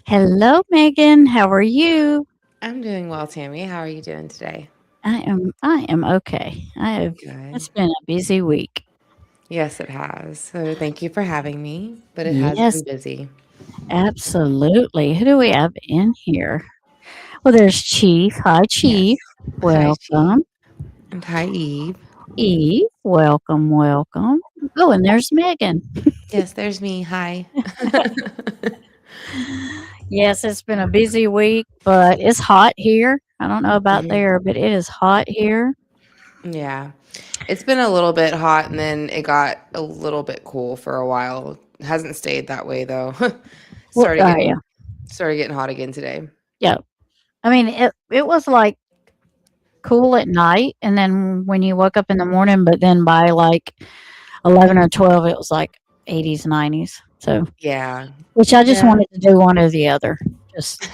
Hello, Megan. How are you? I'm doing well, Tammy. How are you doing today? I am okay. I have Good. It's been a busy week. Yes, it has. So thank you for having me, but it has been Yes, busy. absolutely. Who do we have in here? Well, there's Chief. Hi, Yes. Chief. Hi, Chi. Welcome. And hi, Eve. Eve. Welcome, welcome. Oh, and there's Megan. Yes, there's me. Hi. Yes, it's been a busy week, but it's hot here. I don't know about Mhm. there, but it is hot here. Yeah. It's been a little bit hot and then it got a little bit cool for a while. It hasn't stayed that way though. Well, started yeah, getting started getting hot again today. yeah. I mean, it was like cool at night, and then when you woke up in the morning, but then by like 11 or 12, it was like 80s, 90s. So, Yeah. which I just Yeah. wanted to do one or the other. Just,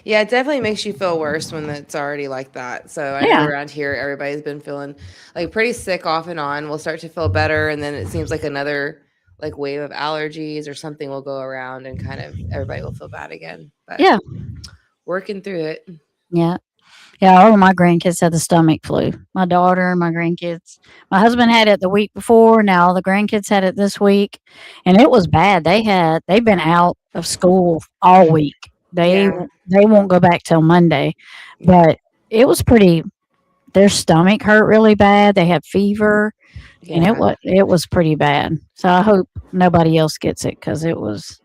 Yeah, it definitely makes you feel worse when it's already like that. So I know yeah, around here, everybody's been feeling like pretty sick off and on. We'll start to feel better, and then it seems like another like wave of allergies or something will go around, and kind of everybody will feel bad again. But yeah, working through it. yeah. Yeah, all of my grandkids had the stomach flu. My daughter, my grandkids. My husband had it the week before. Now the grandkids had it this week, and it was bad. They've been out of school all week. They Yeah, they won't go back till Monday, yeah, but it was pretty. Their stomach hurt really bad. They had fever, and yeah, it was pretty bad. So I hope nobody else gets it because it was,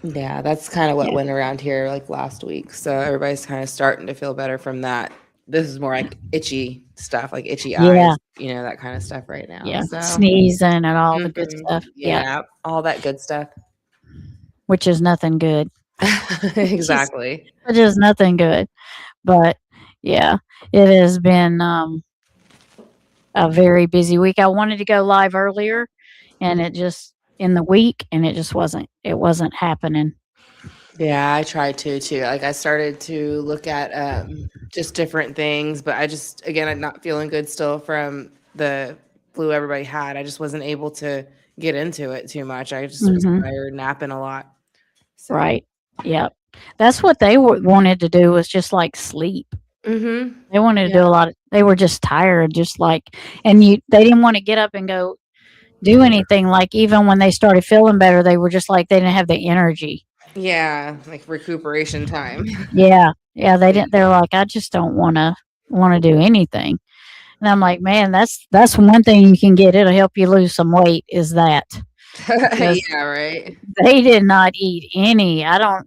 yeah. That's kind of what yeah, went around here like last week. So everybody's kind of starting to feel better from that. This is more like itchy stuff, like itchy yeah, eyes, that kind of stuff right now. yeah, So. sneezing and all the good Mhm. stuff. Yeah, Yeah, all that good stuff. which is nothing good. Just Exactly. which is nothing good. But yeah, it has been a very busy week. I wanted to go live earlier, and it just in the week, and it just wasn't happening. Yeah, I tried to too. Like I started to look at just different things, but I just again I'm not feeling good still from the flu everybody had. I just wasn't able to get into it too much. I just was Hmm. tired, napping a lot. So, Right. Yep. That's what they wanted to do was just like sleep. mhm. They wanted to do a Yeah. lot of they were just tired, just like and they didn't wanna get up and go do anything, like, even when they started feeling better, they were just like they didn't have the energy. Yeah, like recuperation time. Yeah. Yeah, they Yeah. didn't they're like, "I just don't wanna do anything." And I'm like, "Man, that's one thing you can get, it'll help you lose some weight, is that." Because Yeah, right. they did not eat any I don't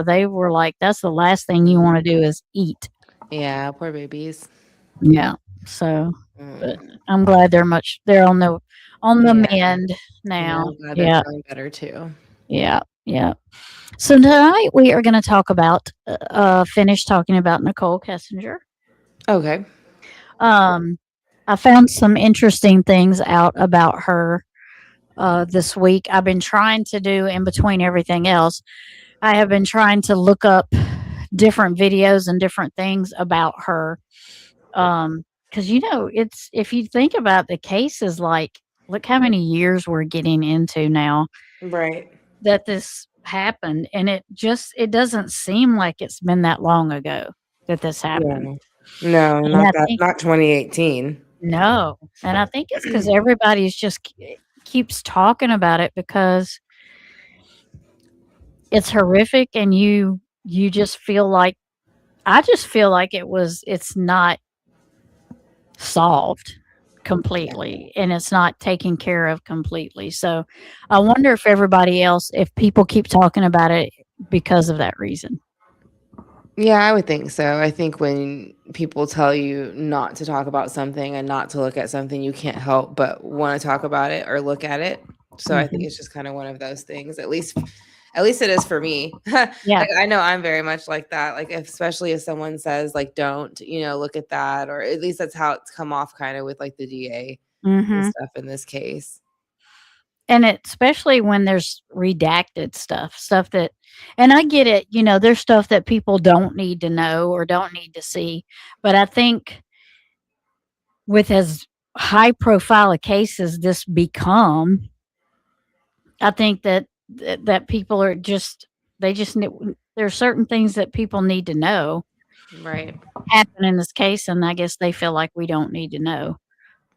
they were like, "That's the last thing you wanna do is eat." Yeah, poor babies. Yeah. So, but Mm. I'm glad they're on the Yeah. mend Yeah, now. I'm glad they're Yeah, feeling better too. yeah, yeah. So tonight we are gonna talk about, finish talking about Nicole Kessinger. Okay. Um, I found some interesting things out about her, this week. I've been trying to do in between everything else, I have been trying to look up different videos and different things about her. Because it's if you think about the cases, like, look how many years we're getting into now Right. that this happened, and it doesn't seem like it's been that long ago that this happened. Yeah. No, And I think not 2018. no, and I think it's because everybody's just keeps talking about it because it's horrific, and you just feel like I just feel like it's not solved Yeah. completely, and it's not taken care of completely. So I wonder if people keep talking about it because of that reason. Yeah, I would think so. I think when people tell you not to talk about something and not to look at something, you can't help but want to talk about it or look at it. So I think Hmm. it's just kind of one of those things. At least it is for me. Yeah. Like I know I'm very much like that. Like especially if someone says like don't, look at that, or at least that's how it's come off kind of with like the DA and Hmm. stuff in this case. And especially when there's redacted stuff that, and I get it, there's stuff that people don't need to know or don't need to see. But I think with as high profile a cases I think that people are just They just there are certain things that people need to know Right. happen in this case, and I guess they feel like we don't need to know.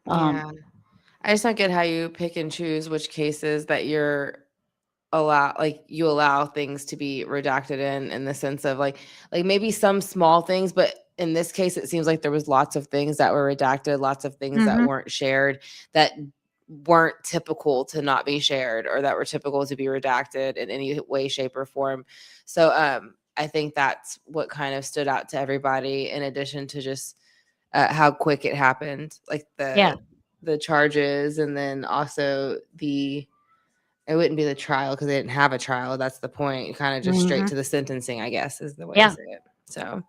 Yeah. I just don't get how you pick and choose which cases that you allow things to be redacted in the sense of like maybe some small things, but in this case it seems like there was lots of things that were redacted, lots of things that Mhm. weren't shared, that weren't typical to not be shared, or that were typical to be redacted in any way, shape, or form. So I think that's what kind of stood out to everybody, in addition to just how quick it happened, like Yeah. the charges, and then also it wouldn't be the trial because they didn't have a trial. That's the point. Kind of just straight Mhm. to the sentencing, I guess, is the way to Yeah. say it. So,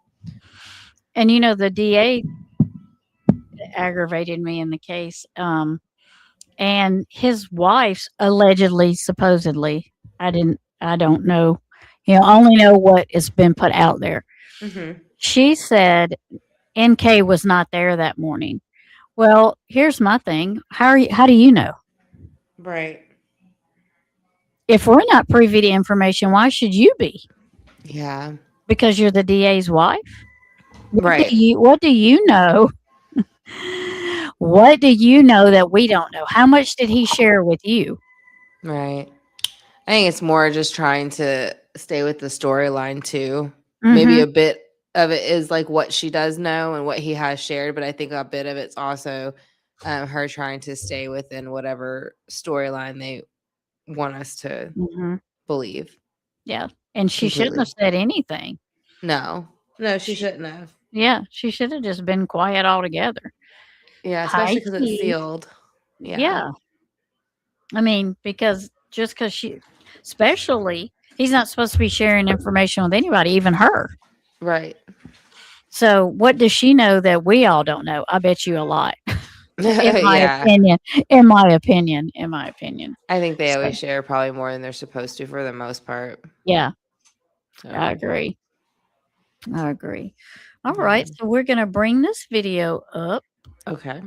And the DA aggravated me in the case. And his wife's allegedly, supposedly, I don't know, only know what has been put out there. She said NK was not there that morning. Well, here's my thing. How do you know? right. If we're not privy to information, why should you be? Yeah. Because you're the DA's wife? Right. What do you know? What do you know that we don't know? How much did he share with you? Right. I think it's more just trying to stay with the storyline too. Maybe Mm-hmm. a bit of it is like what she does know and what he has shared, but I think a bit of it's also her trying to stay within whatever storyline they want us to Mm-hmm. believe. Yeah. And she shouldn't have Completely. said anything. No, she shouldn't have. Yeah. She should have just been quiet altogether. Yeah, especially High because it's key. sealed. Yeah. Yeah. I mean, because especially, he's not supposed to be sharing information with anybody, even her. Right. So, what does she know that we all don't know? I bet you a lot. In my Yeah. opinion. In my opinion. In my opinion. I think they So, always share probably more than they're supposed to for the most part. yeah, So, I agree. I agree. All yeah. right, so we're gonna bring this video up. Okay.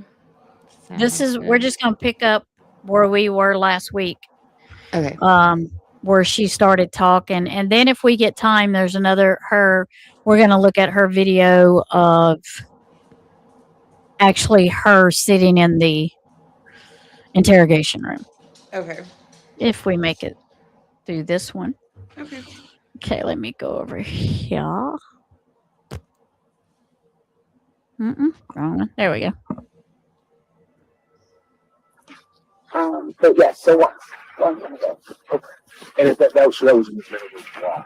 We're just gonna pick up where we were last week. Okay. Where she started talking, and then if we get time, there's we're gonna look at her video of actually her sitting in the interrogation room. Okay. If we make it through this one. Okay. Okay, let me go over here. Wrong one. There we go. But yes, so long time ago. Okay. And that was in the middle of July.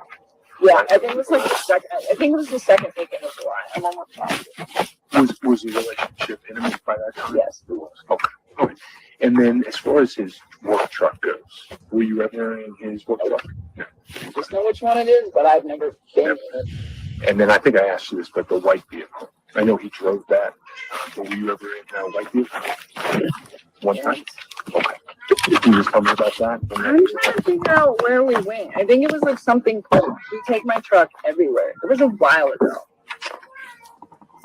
Yeah, I think it was like the second. I think it was the second weekend of July. I'm almost positive. Was the relationship intimate by that time? Yes, it was. Okay. Okay. And then, as far as his work truck goes, were you ever in his work truck? No. Just know which one it is, but I've never been in it. And then I think I asked you this, but the white vehicle. I know he drove that, but were you ever in a white vehicle? One time? Okay. Can you just tell me about that? I'm trying to figure out where we went. I think it was like something cool. We take my truck everywhere. It was a while ago.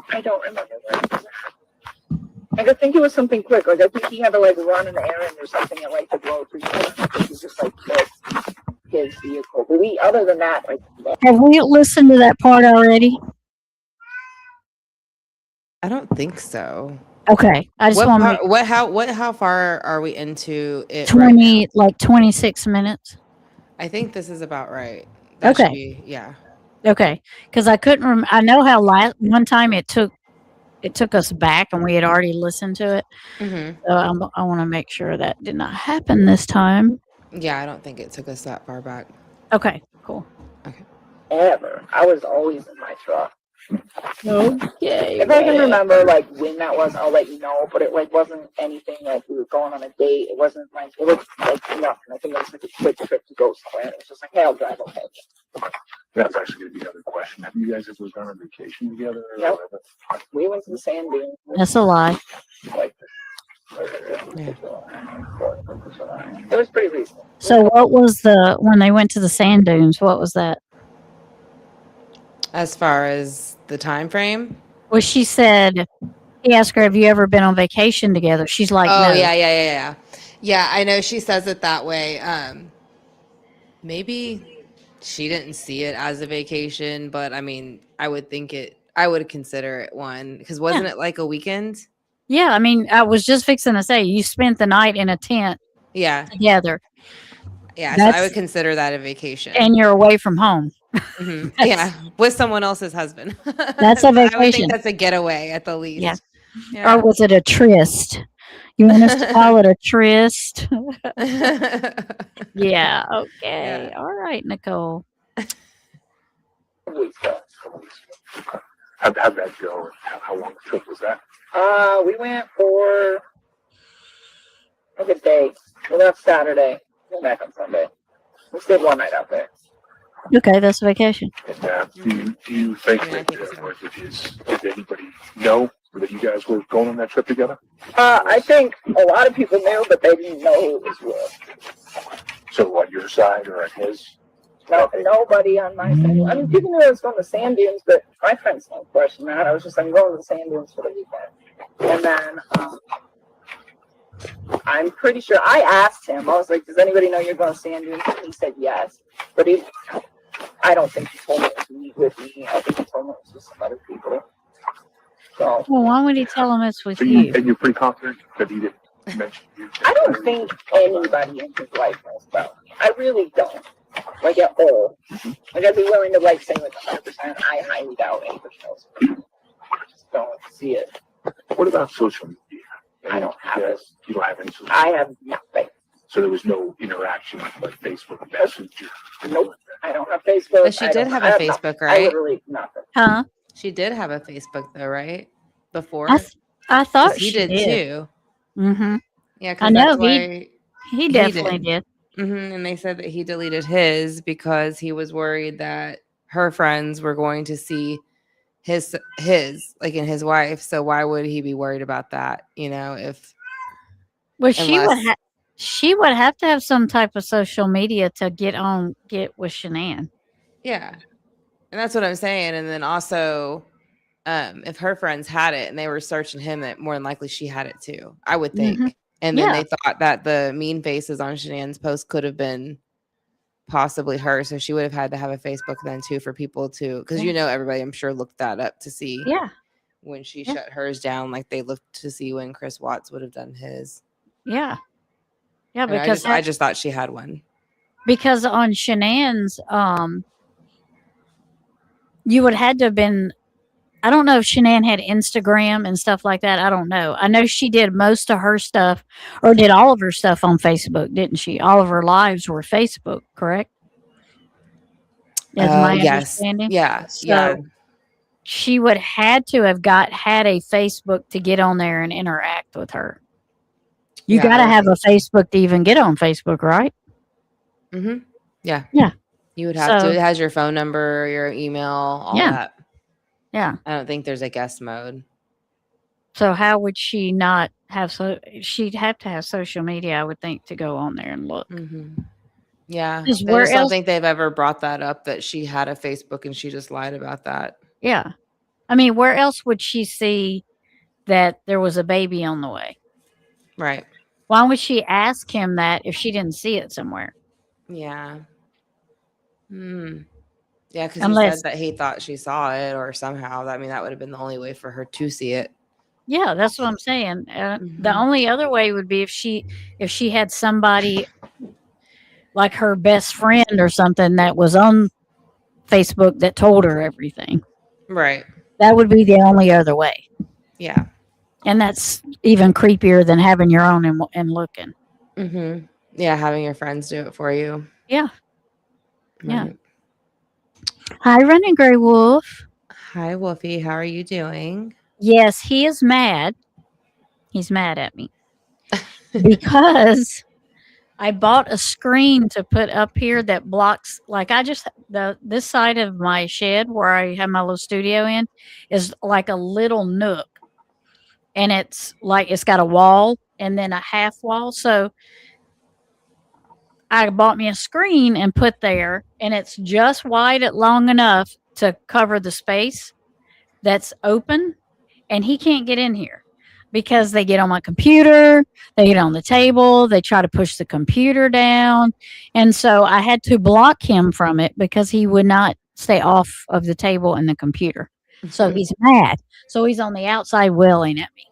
I don't remember where it was. Like, I think it was something quick. Like, I think he had to like run an errand or something at like the grocery store. It was just like his vehicle. But other than that, like. Have we listened to that part already? I don't think so. Okay, I just want to how far are we into it? 20 right like 26 minutes. I think this is about right. Okay. Yeah. Okay, because I couldn't remember. I know how one time it took us back, and we had already listened to it. Mm-hmm. So I want to make sure that did not happen this time. Yeah, I don't think it took us that far back. Okay, cool. Okay. Ever. I was always in my truck. Okay. If I can remember like when that was, I'll let you know. But it like wasn't anything like we were going on a date. It wasn't like it was like nothing. I think it was like a quick trip to go somewhere. It was just like, hey, I'll drive. Okay. That's actually going to be the other question. Have you guys ever gone on vacation together? Nope. We went to the sand dunes. That's a lie. Like, it was pretty recent. So what was when they went to the sand dunes? What was that? As far as the time frame? Well, she said, he asked her, have you ever been on vacation together? She's like, oh, no. Yeah, I know she says it that way. Maybe she didn't see it as a vacation, but I mean, I would consider it one because wasn't it like a weekend? Yeah, I mean, I was just fixing to say you spent the night in a tent Yeah. together, Yeah. So I That's- would consider that a vacation. and you're away from home. Mhm. That's- Yeah. With someone else's husband. That's a I would vacation. think that's a getaway at the least. Yeah. Yeah. Or was it a tryst? You want us to call it a tryst? Yeah. Okay. All right, Nicole. Weeks ago. How'd that go? How long the trip was that? We went for like a day. We left Saturday. Came back on Sunday. We stayed one night out there. Okay, that's vacation. And do you think Yeah, I that think so. or did anybody know that you guys were going on that trip together? I think a lot of people knew, but they didn't know who it was with. So on your side or on his? No, nobody on my side. I mean, people knew I was going to sand dunes, but my friends didn't question that. I was just, I'm going to the sand dunes for the weekend. And then, I'm pretty sure I asked him, I was like, does anybody know you're going to sand dunes? And he said yes. But I don't think he told me it was with me. I think he told me it was with some other people. So, Well, why would he tell him it's with So you? and you're pretty confident that he didn't mention you? I don't think anybody in his life knows about me. I really don't. Like at all. Like I'd be willing to say 100%. I highly doubt anybody knows me. I just don't see it. What about social media? I don't have it. You don't have any social I media? have nothing. So there was no interaction like Facebook Messenger? Nope. I don't have Facebook. But she did have a nothing. Facebook, I right? literally nothing. Huh? She did have a Facebook though, right? Before. I 'Cause thought he she did too. Mm-hmm. Yeah, I because know, that's why. He definitely did. And they said that he deleted his because he was worried that her friends were going to see his like in his wife. So why would he be worried about that? You know, if Well, Unless- she would have to have some type of social media to get with Shanann. yeah, and that's what I'm saying. And then also, if her friends had it and they were searching him, that more than likely she had it too. I would think. Mhm. And then Yeah. they thought that the mean faces on Shanann's post could have been possibly her. So she would have had to have a Facebook then too for people to, because everybody I'm sure looked that up to see Yeah. when she Yeah. shut hers down, like they looked to see when Chris Watts would have done his. Yeah. Yeah, And because I just thought she had one. because on Shanann's, you would had to have been. I don't know if Shanann had Instagram and stuff like that. I don't know. I know she did most of her stuff, or did all of her stuff on Facebook, didn't she? All of her lives were Facebook, correct? Is my Yes. understanding. Yeah. So- yeah. She would had to have had a Facebook to get on there and interact with her. You Yeah, got to I would have a Facebook to even get on Facebook, right? Mm-hmm. Yeah. Yeah. You would have So- to. It has your phone number, your email, all Yeah. that. Yeah. I don't think there's a guest mode. So how would she not have she'd have to have social media, I would think, to go on there and look. Mm-hmm. Yeah. Just I where just don't else- think they've ever brought that up that she had a Facebook and she just lied about that. Yeah. I mean, where else would she see that there was a baby on the way? Right. Why would she ask him that if she didn't see it somewhere? Yeah. Hmm. Yeah, because he Unless- said that he thought she saw it or somehow. I mean, that would have been the only way for her to see it. Yeah, that's what I'm saying. The Mhm. only other way would be if she had somebody like her best friend or something that was on Facebook that told her everything. Right. That would be the only other way. Yeah. And that's even creepier than having your own and looking. Mm-hmm. Yeah, having your friends do it for you. Yeah. Yeah. Right. Hi, Running Gray Wolf. Hi, Wolfie. How are you doing? Yes, he is mad. He's mad at me because I bought a screen to put up here that blocks, like this side of my shed where I have my little studio in is like a little nook, and it's got a wall and then a half wall. So I bought me a screen and put there, and it's just wide long enough to cover the space that's open, and he can't get in here. because they get on my computer, they get on the table, they try to push the computer down. And so I had to block him from it because he would not stay off of the table and the computer. So he's mad. So he's on the outside wailing at me.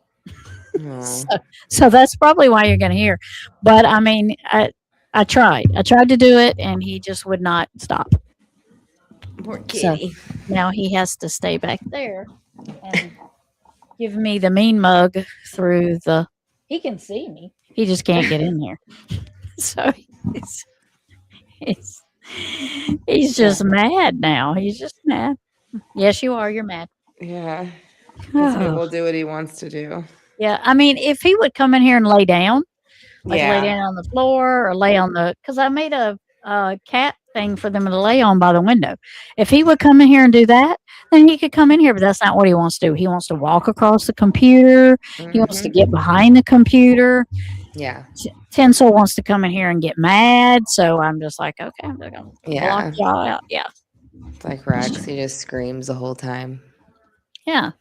Aw. So that's probably why you're going to hear. But I mean, I tried. I tried to do it and he just would not stop. Poor So- kitty. Now he has to stay back there and give me the mean mug through the. He can see me. He just can't get in there. So he's just mad now. He's just mad. Yes, you are. You're mad. Yeah. Because he will do what he wants to do. Yeah. I mean, if he would come in here and lay down, like lay Yeah. down on the floor or lay on the, because I made a cat thing for them to lay on by the window. If he would come in here and do that, then he could come in here, but that's not what he wants to do. He wants to walk across the computer. He wants to Mhm. get behind the computer. Yeah. Tinsel wants to come in here and get mad. So I'm just like, okay, I'm just going to Yeah. block y'all out. Yeah. It's like Rex. He just screams the whole time. Yeah.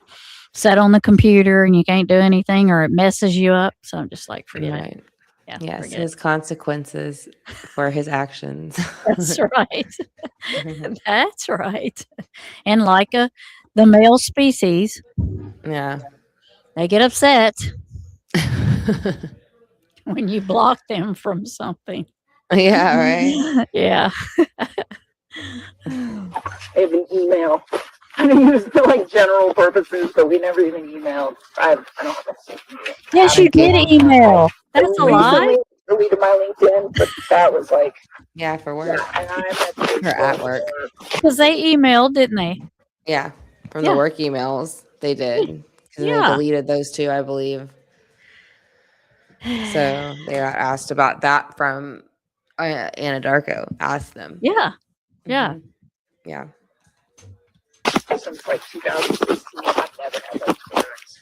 Set on the computer and you can't do anything or it messes you up. So I'm just like, forget it. Right. Yeah. Yes. forget it. His consequences for his actions. That's right. That's right. And like the male species, Yeah. they get upset when you block them from something. Yeah. Right. Yeah. I have an email. I mean, used for like general purposes, but we never even emailed. I don't have a Yes, you did email. That's a lie. recently deleted my LinkedIn, but that was like, Yeah. For work. yeah, and I'm at Or at work. Because they emailed, didn't they? Yeah. From Yeah. the work emails, they did. Because Yeah. they deleted those two, I believe. So they got asked about that from Anadarko. Asked them. Yeah. Yeah. Mhm. Yeah. since like 2016. I've never had like clearance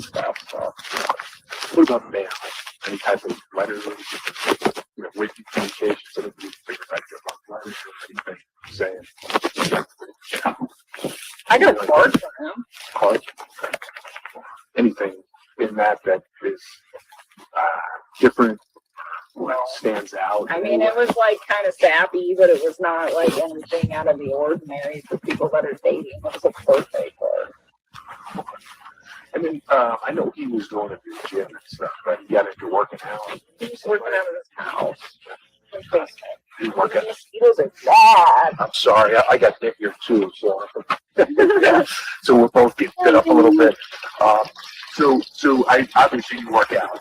stuff. So What about mail? Any type of letters, written communication, so that we figure out your love letters or anything saying. I got cards from him. Cards. Anything in that is different, stands out. I mean, it was like kind of sappy, but it was not like anything out of the ordinary for people that are dating. It was a birthday card. I mean, I know he was going to the gym and stuff, but he got into working out. He was working out of his house. His basement. He worked The out. mosquitoes are bad. I'm sorry, I got Nick here too, so so we're both getting fit up a little bit. So I obviously you work out.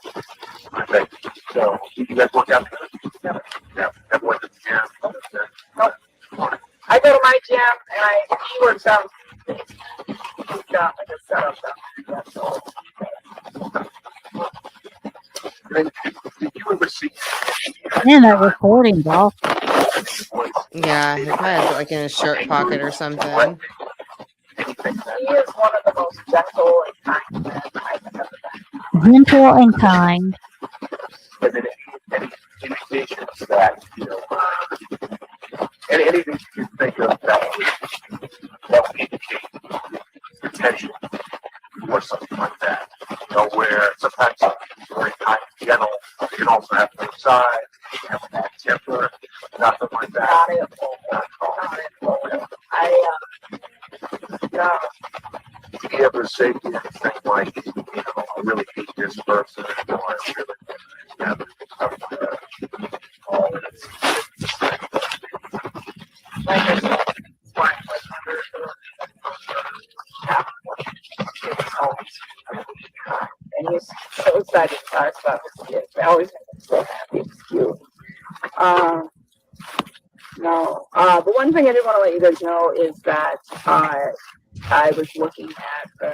Okay. So you guys work out together? Yeah. That went to the gym. Nope. I go to my gym and he works out. He's got like a setup down there. And did you ever see? Man, that recording's off. Yeah. He probably has it like in his shirt pocket or something. Anything that He is one of the most gentle and kind men I've ever met. Gentle and kind. and then any indications that, anything you can think of that would indicate intention or something like that. Where sometimes it's very kind and gentle, you can also have both sides, you can have a bad temper, nothing like that. Not at all. Not at all. No. Do you ever say anything like, I really hate this person, or I really never stuff like that? Like I said, why and he's so excited to talk about his kids. I always make him so happy. It's cute. No. The one thing I did want to let you guys know is that I was looking at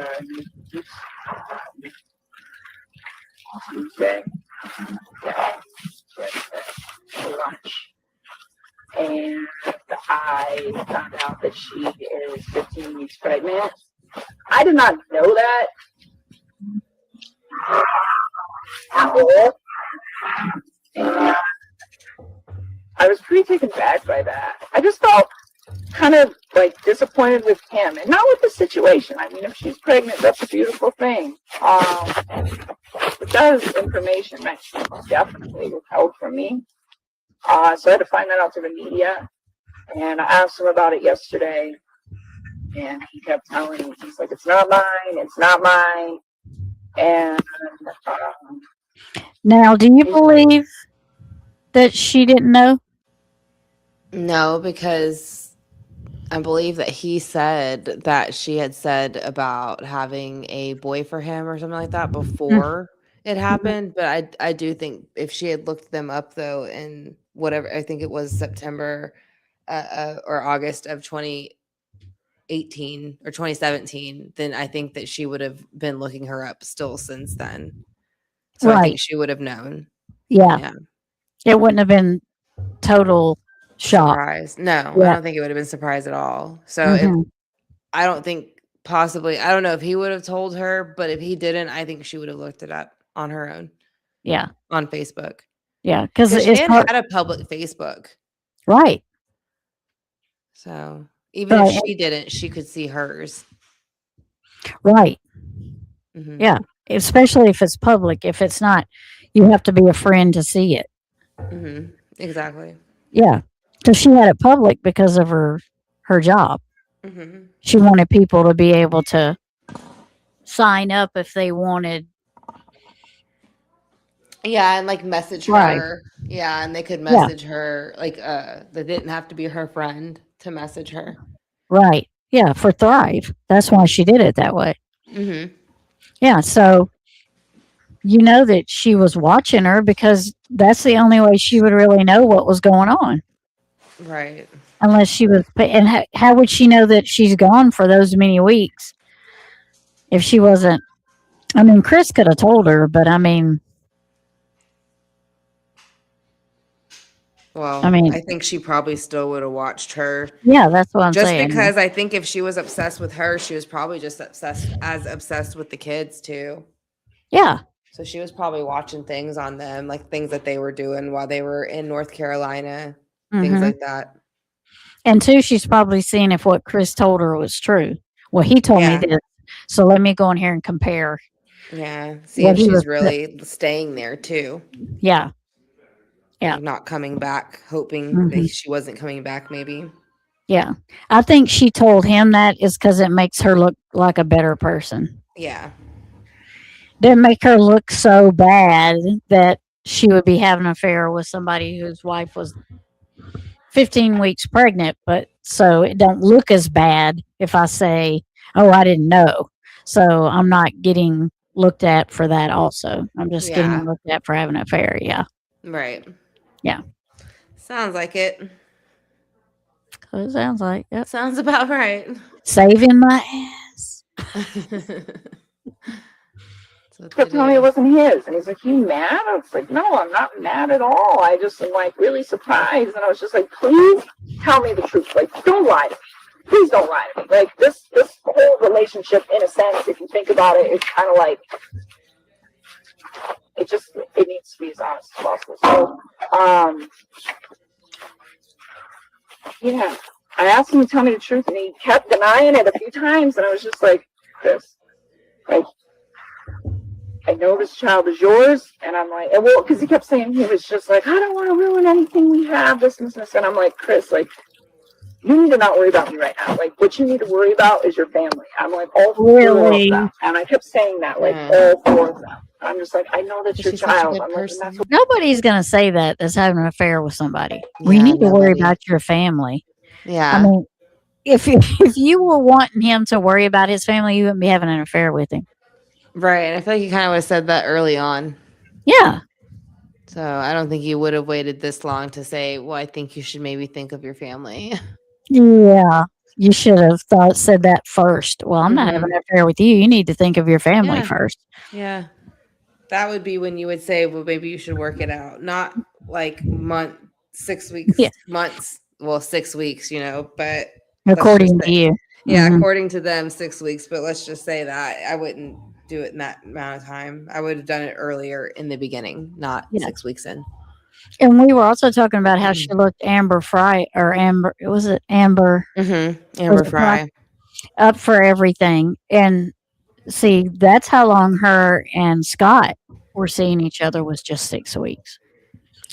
Tuesday. Yeah. Lunch. And I found out that she is 15 weeks pregnant. I did not know that at all. And I was pretty taken back by that. I just felt kind of like disappointed with him and not with the situation. I mean, if she's pregnant, that's a beautiful thing. But that is information that she most definitely withheld from me. So I had to find that out through the media. And I asked him about it yesterday. And he kept telling me, he's like, it's not mine, it's not mine. And Now, do you believe that she didn't know? No, because I believe that he said that she had said about having a boy for him or something like that before it happened. But I do think if she had looked them up though, in whatever, I think it was September or August of 2018 or 2017, then I think that she would have been looking her up still since then. So I Right. think she would have known. Yeah. Yeah. It wouldn't have been total shock. Surprised. No, I Yeah. don't think it would have been surprised at all. So if Mhm. I don't think possibly, I don't know if he would have told her, but if he didn't, I think she would have looked it up on her own Yeah. on Facebook. Yeah. Because 'Cause it's Shan hard. had a public Facebook. Right. So even Right. if she didn't, she could see hers. Right. Mhm. Yeah. Especially if it's public. If it's not, you have to be a friend to see it. Mhm. Exactly. Yeah. Because she had it public because of her job. Mhm. She wanted people to be able to sign up if they wanted. Yeah, and like message Right. her. Yeah, and they could Yeah. message her like they didn't have to be her friend to message her. Right. Yeah. For Thrive. That's why she did it that way. Mhm. Yeah. So you know that she was watching her because that's the only way she would really know what was going on. Right. Unless she was, and how would she know that she's gone for those many weeks if she wasn't? I mean, Chris could have told her, but I mean, Well, I mean, I think she probably still would have watched her yeah, that's what I'm just saying. because I think if she was obsessed with her, she was probably just obsessed with the kids too. Yeah. So she was probably watching things on them, like things that they were doing while they were in North Carolina, things Mhm. like that. And two, she's probably seeing if what Chris told her was true. Well, he told Yeah. me this, so let me go in here and compare. Yeah. See What if he she's was, really staying there too. yeah, yeah, Like not coming back, hoping Mhm. that she wasn't coming back, maybe. yeah. I think she told him that is because it makes her look like a better person. Yeah. Didn't make her look so bad that she would be having an affair with somebody whose wife was 15 weeks pregnant, but so it don't look as bad if I say, "Oh, I didn't know." So I'm not getting looked at for that also. I'm just Yeah. getting looked at for having an affair, yeah. Right. Yeah. Sounds like it. It sounds like, yep. Sounds about right. Saving my ass. That's what kept they telling me it do. wasn't his. And he's like, you mad? I was like, no, I'm not mad at all. I just am like really surprised. And I was just like, please tell me the truth. Like, don't lie to me. Please don't lie to me. Like this whole relationship, in a sense, if you think about it, it's kind of like, it needs to be as honest as possible. So, yeah, I asked him to tell me the truth, and he kept denying it a few times, and I was just like, Chris, like, I know this child is yours, and I'm like, and well, because he kept saying he was just like, I don't want to ruin anything we have, this and this, and I'm like, Chris, like, you need to not worry about me right now. Like, what you need to worry about is your family. I'm like, all four Really? of them, and I kept saying that, like, Yeah. all four of them. I'm just like, I know that's your She's such a child. good I'm like, and person. that's what Nobody's going to say that that's having an affair with somebody. We Yeah, need to worry nobody. about your family. Yeah. I mean, if you were wanting him to worry about his family, you wouldn't be having an affair with him. Right. And I feel like you kind of would have said that early on. Yeah. So I don't think you would have waited this long to say, well, I think you should maybe think of your family. Yeah. You should have said that first. Well, I'm not having an affair with you. You need to think of your family Yeah. first. Yeah. That would be when you would say, well, maybe you should work it out. Not like 6 weeks, Yeah. months, well, 6 weeks, but According just to you. yeah, Mhm. according to them, 6 weeks. But let's just say that I wouldn't do it in that amount of time. I would have done it earlier in the beginning, not Yeah. 6 weeks in. And we were also talking about how she looked Amber Fry or Amber. Was it Amber? Mm-hmm. Was Amber it Fry? Fry. Up for everything. And see, that's how long her and Scott were seeing each other was just 6 weeks.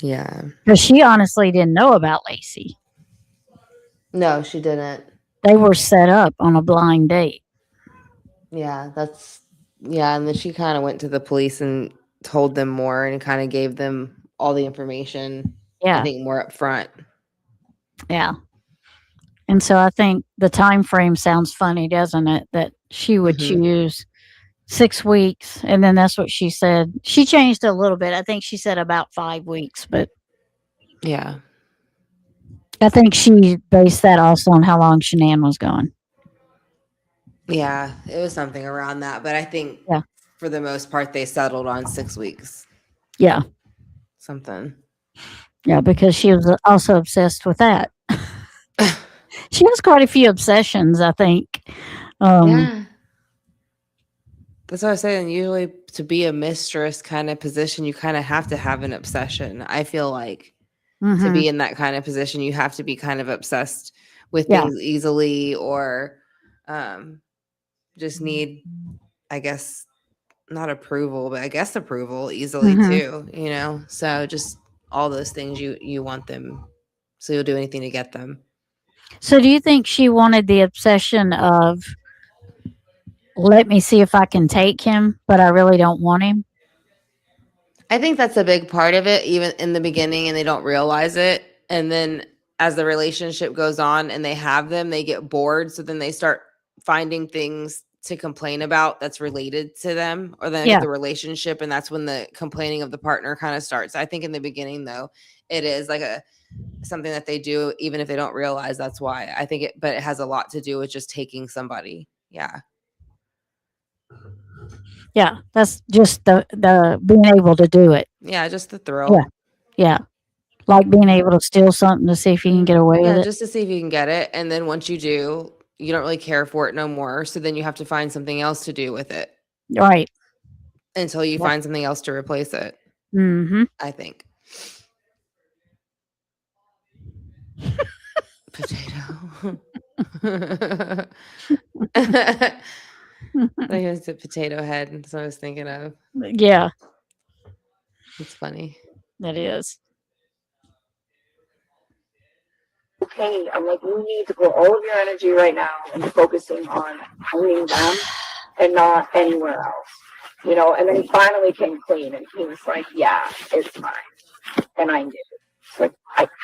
Yeah. Because she honestly didn't know about Lacey. No, she didn't. They were set up on a blind date. Yeah, and then she kind of went to the police and told them more and kind of gave them all the information. I Yeah, think more up front. yeah. And so I think the time frame sounds funny, doesn't it? That she would Mhm. choose 6 weeks, and then that's what she said. She changed a little bit. I think she said about 5 weeks, but Yeah. I think she based that also on how long Shanann was gone. Yeah, it was something around that, but I think Yeah. for the most part they settled on 6 weeks. Yeah, Something. yeah, because she was also obsessed with that. She has quite a few obsessions, I think. Yeah. That's what I was saying. Usually to be a mistress kind of position, you kind of have to have an obsession. I feel like to mhm. be in that kind of position, you have to be kind of obsessed with Yeah. things easily or just need, I guess, not approval, but I guess approval easily Mhm. too, you know? So just all those things you want them. So you'll do anything to get them. So do you think she wanted the obsession of let me see if I can take him, but I really don't want him? I think that's a big part of it, even in the beginning, and they don't realize it. And then as the relationship goes on and they have them, they get bored. So then they start finding things to complain about that's related to them or Yeah. the relationship. And that's when the complaining of the partner kind of starts. I think in the beginning, though, it is like something that they do, even if they don't realize that's why. I think but it has a lot to do with just taking somebody. Yeah. Yeah, that's just the being able to do it. Yeah, just the thrill. Yeah. Like being able to steal something to see if you can get away with Yeah, it. just to see if you can get it. And then once you do, you don't really care for it no more. So then you have to find something else to do with it Right. until you Yep. find something else to replace it, Mhm. I think. Potato. I used a potato head. That's what I was thinking of. Yeah, It's funny. that is. Okay, I'm like, you need to put all of your energy right now into focusing on owning them and not anywhere else. You know, and then he finally came clean and he was like, yeah, it's mine. And I knew. It's like,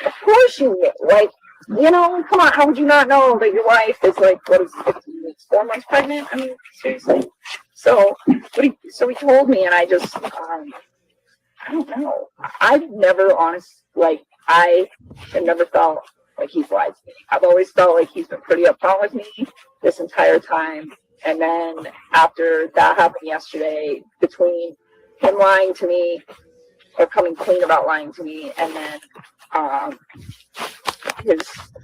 of course you knew. Like, you know, come on, how would you not know that your wife is like, what is 15 weeks, 4 months pregnant? I mean, seriously. So he told me, and I just, I don't know. I've never I have never felt like he's lied to me. I've always felt like he's been pretty upfront with me this entire time. And then after that happened yesterday, between him lying to me or coming clean about lying to me, and then his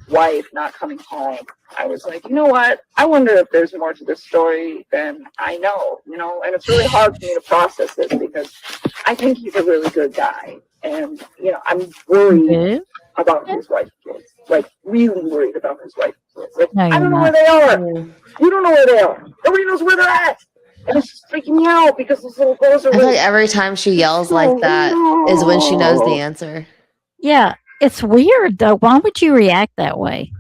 wife not coming home, I was like, you know what? I wonder if there's more to this story than I know, you know? And it's really hard for me to process this because I think he's a really good guy. And, you know, I'm worried Yeah. about his wife and kids. Like, really worried about his wife and kids. Like, No, I you're don't know not. where they are. You don't know where they are. Nobody knows where they're at. And it's just freaking me out because those little girls are I feel like like, every time she yells like that is when she knows the answer. Yeah, it's weird though. Why would you react that way?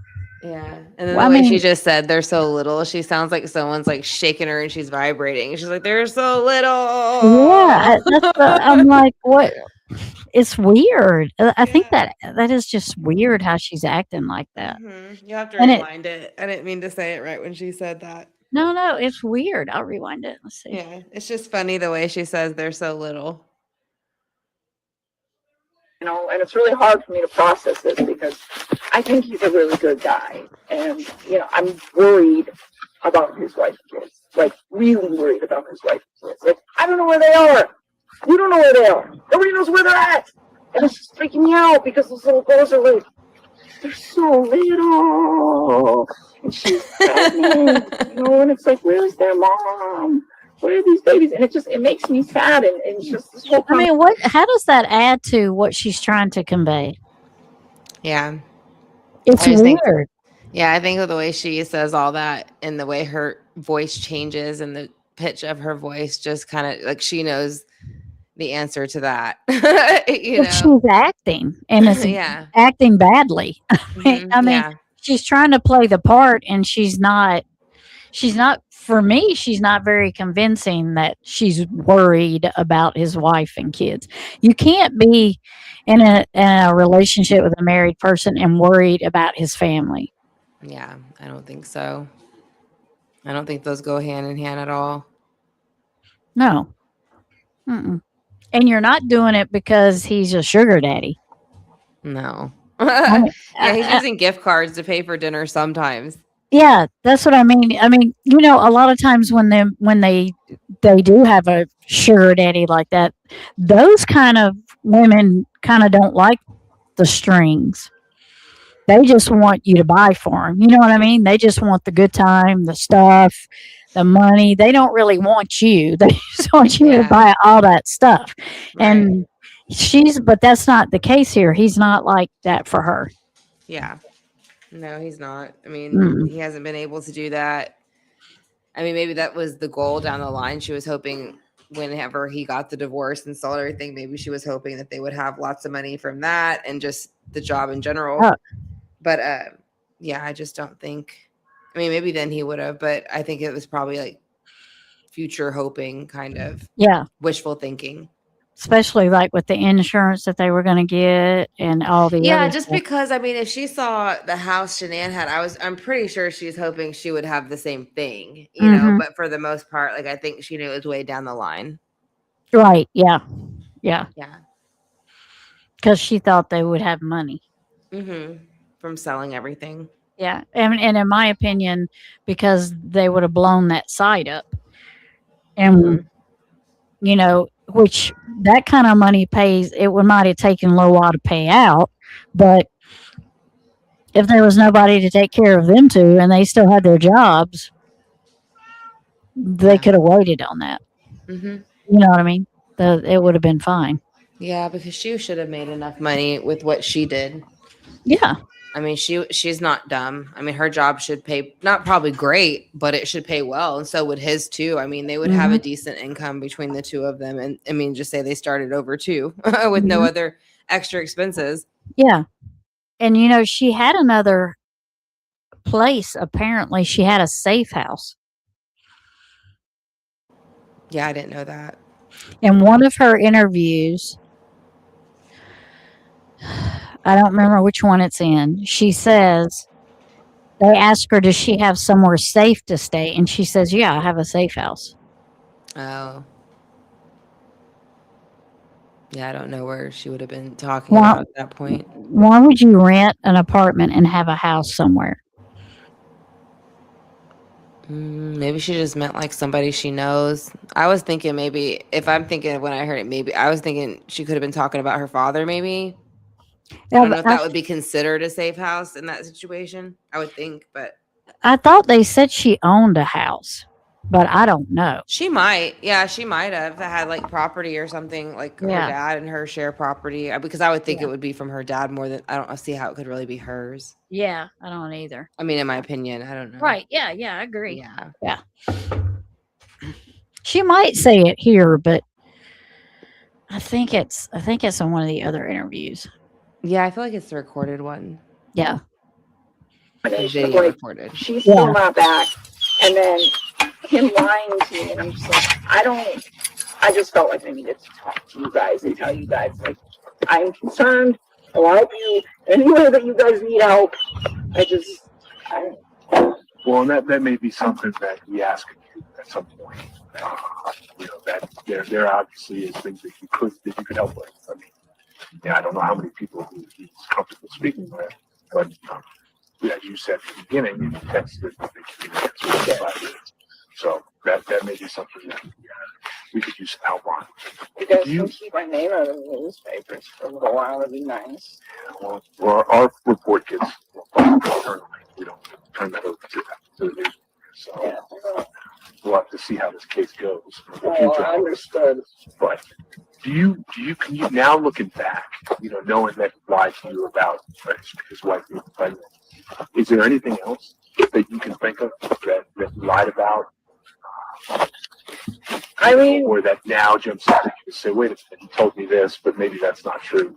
Yeah. And then Well, the I way she mean- just said they're so little, she sounds like someone's like shaking her and she's vibrating. She's like, they're so little. Yeah, I'm like, what? It's weird. I think that is just weird how she's acting like that. You have to And it- rewind it. I didn't mean to say it right when she said that. No, it's weird. I'll rewind it. Let's see. Yeah. It's just funny the way she says they're so little. you know, and it's really hard for me to process this because I think he's a really good guy. And, you know, I'm worried about his wife and kids. Like, really worried about his wife and kids. Like, I don't know where they are. You don't know where they are. Nobody knows where they're at. And it's just freaking me out because those little girls are like, they're so little. And she's pregnant, you know, and it's like, where's their mom? what are these babies? And it makes me sad. And it's just this whole I mean, how does that add to what she's trying to convey? Yeah. It's I just think- weird. Yeah, I think of the way she says all that and the way her voice changes and the pitch of her voice just kind of like she knows the answer to that. you But know? she's acting, and it's Yeah. acting badly. Mhm, I mean, yeah. she's trying to play the part, and she's not. For me, she's not very convincing that she's worried about his wife and kids. You can't be in a relationship with a married person and worried about his family. Yeah, I don't think so. I don't think those go hand in hand at all. No. Mm-mm. And you're not doing it because he's a sugar daddy. No. I mean, Yeah, he's I- using gift cards to pay for dinner sometimes. yeah, that's what I mean. I mean, a lot of times when they do have a sugar daddy like that, those kind of women kind of don't like the strings. They just want you to buy for them. You know what I mean? They just want the good time, the stuff, the money. They don't really want you. They just want you Yeah. to buy all that stuff. Right. And but that's not the case here. He's not like that for her. Yeah. No, he's not. I mean, Mm-mm. he hasn't been able to do that. I mean, maybe that was the goal down the line. She was hoping whenever he got the divorce and sold everything, maybe she was hoping that they would have lots of money from that and just the job in general. Oh. But yeah, I just don't think. I mean, maybe then he would have, but I think it was probably like future hoping, kind of Yeah. wishful thinking. Especially like with the insurance that they were going to get and all the Yeah, other just stuff. because I mean, if she saw the house Shanann had, I'm pretty sure she's hoping she would have the same thing, you know. Mhm. But for the most part, like I think she knew it was way down the line. Right. Yeah. Yeah. Yeah. Because she thought they would have money. Mm-hmm. From selling everything. Yeah. And in my opinion, because they would have blown that site up. And, which that kind of money pays, might have taken a little while to pay out. But if there was nobody to take care of them two and they still had their jobs, they Yeah. could have waited on that. Mm-hmm. You know what I mean? It would have been fine. Yeah, because she should have made enough money with what she did. Yeah. I mean, she's not dumb. I mean, her job should pay not probably great, but it should pay well, and so would his too. I mean, they would have a decent income between the two of them, and I mean, just say they started over too with no other extra expenses. Yeah. And she had another place. Apparently, she had a safe house. Yeah, I didn't know that. In one of her interviews, I don't remember which one it's in. She says they ask her, does she have somewhere safe to stay? And she says, yeah, I have a safe house. Oh. Yeah, I don't know where she would have been talking Well- about at that point. Why would you rent an apartment and have a house somewhere? Maybe she just meant like somebody she knows. I was thinking maybe, if I'm thinking when I heard it, maybe I was thinking she could have been talking about her father, maybe. I don't know if that would be considered a safe house in that situation. I would think, but I thought they said she owned a house, but I don't know. she might. Yeah, she might have had like property or something like her Yeah. dad and her share property. Because I would think Yeah. it would be from her dad more than I don't see how it could really be hers. Yeah, I don't either. I mean, in my opinion, I don't know. Right. Yeah, I agree. Yeah. She might say it here, but I think it's in one of the other interviews. Yeah, I feel like it's the recorded one. Yeah. The Explanation of, video like, recorded. she's Yeah. still not back. And then him lying to me, and I'm just like, I just felt like I needed to talk to you guys and tell you guys, like, I'm concerned. I will help you anywhere that you guys need help. Well, and that may be something that we ask you at some point. That there obviously is things that you could help with. I mean, I don't know how many people who he's comfortable speaking with, but as you said at the beginning, you texted that you can answer in 5 minutes. So that may be something that we could use help on. You guys You- can keep my name out of the newspapers for a little while. It'd be nice. Well, our report gets internally. We don't turn that over to the news. So Yeah. we'll have to see how this case goes. in the Oh, future. I understood. But can you now looking back, knowing that he lied to you about his wife being pregnant, is there anything else that you can think of that he lied about? I mean, Or that now jumps out at you to say, wait a minute, he told me this, but maybe that's not true.